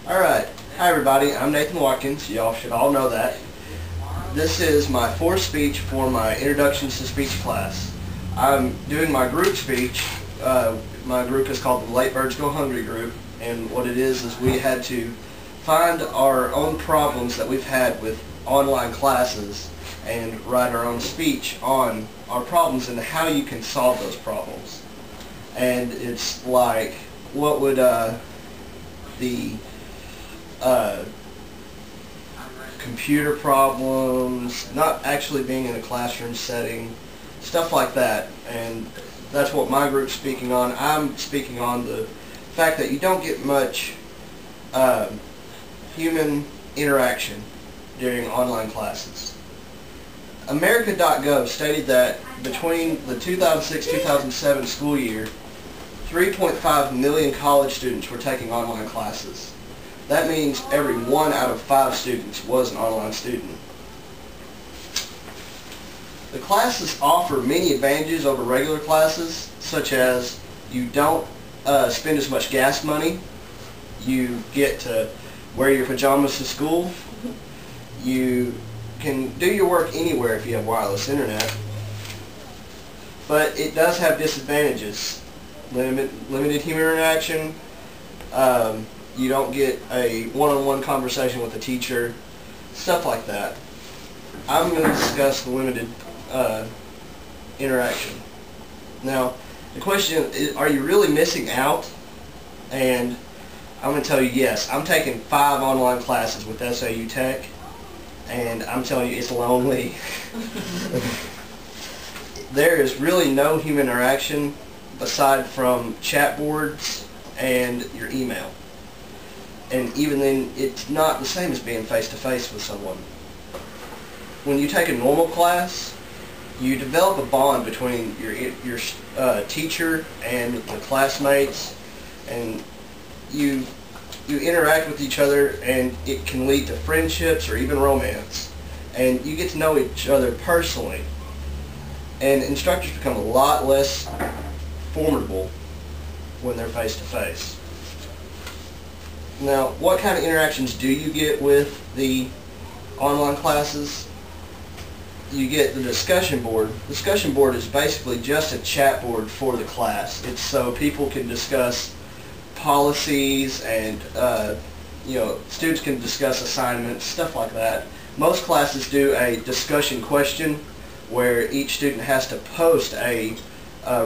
Alright, hi everybody, I'm Nathan Watkins. Y'all should all know that. This is my fourth speech for my Introductions to Speech class. I'm doing my group speech. My group is called the Late Birds Go Hungry group, and what it is we had to find our own problems that we've had with online classes and write our own speech on our problems and how you can solve those problems. And it's like, what would the computer problems, not actually being in a classroom setting, stuff like that. And that's what my group's speaking on. I'm speaking on the fact that you don't get much human interaction during online classes. America.gov stated that between the 2006-2007 school year, 3.5 million college students were taking online classes. That means every 1 out of 5 students was an online student. The classes offer many advantages over regular classes, such as you don't spend as much gas money, you get to wear your pajamas to school, you can do your work anywhere if you have wireless internet, but it does have disadvantages. Limited human interaction, you don't get a one-on-one conversation with the teacher, stuff like that. I'm going to discuss the limited interaction. Now, the question is, are you really missing out? And I'm going to tell you yes. I'm taking 5 online classes with SAU Tech, and I'm telling you it's lonely. There is really no human interaction aside from chat boards and your email. And even then, it's not the same as being face-to-face with someone. When you take a normal class, you develop a bond between your teacher and the classmates, and you interact with each other, and it can lead to friendships or even romance. And you get to know each other personally. And instructors become a lot less formidable when they're face-to-face. Now, what kind of interactions do you get with the online classes? You get the discussion board. The discussion board is basically just a chat board for the class. It's so people can discuss policies and students can discuss assignments, stuff like that. Most classes do a discussion question where each student has to post a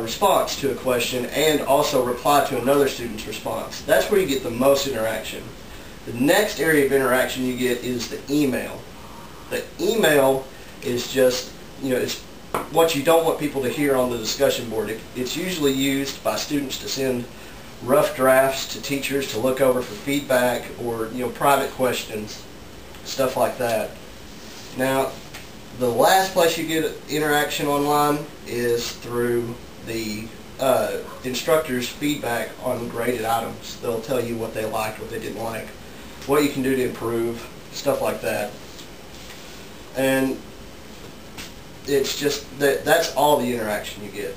response to a question and also reply to another student's response. That's where you get the most interaction. The next area of interaction you get is the email. The email is just, it's what you don't want people to hear on the discussion board. It's usually used by students to send rough drafts to teachers to look over for feedback or private questions, stuff like that. Now, the last place you get interaction online is through the instructor's feedback on graded items. They'll tell you what they liked, what they didn't like, what you can do to improve, stuff like that. And it's just that's all the interaction you get.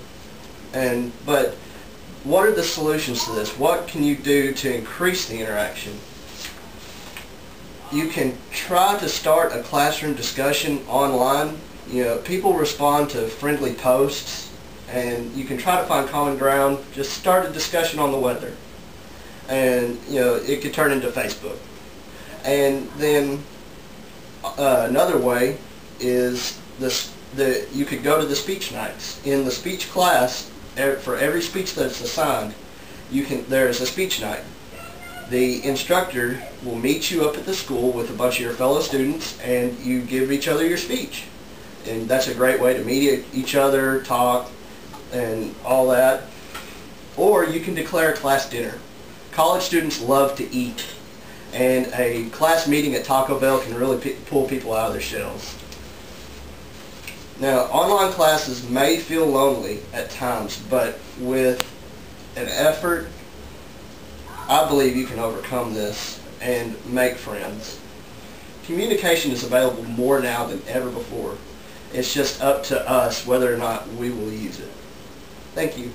But what are the solutions to this? What can you do to increase the interaction? You can try to start a classroom discussion online. People respond to friendly posts, and you can try to find common ground. Just start a discussion on the weather, and it could turn into Facebook. And then another way is you could go to the speech nights. In the speech class, for every speech that's assigned, there's a speech night. The instructor will meet you up at the school with a bunch of your fellow students, and you give each other your speech. And that's a great way to meet each other, talk, and all that. Or you can declare a class dinner. College students love to eat, and a class meeting at Taco Bell can really pull people out of their shells. Now, online classes may feel lonely at times, but with an effort, I believe you can overcome this and make friends. Communication is available more now than ever before. It's just up to us whether or not we will use it. Thank you.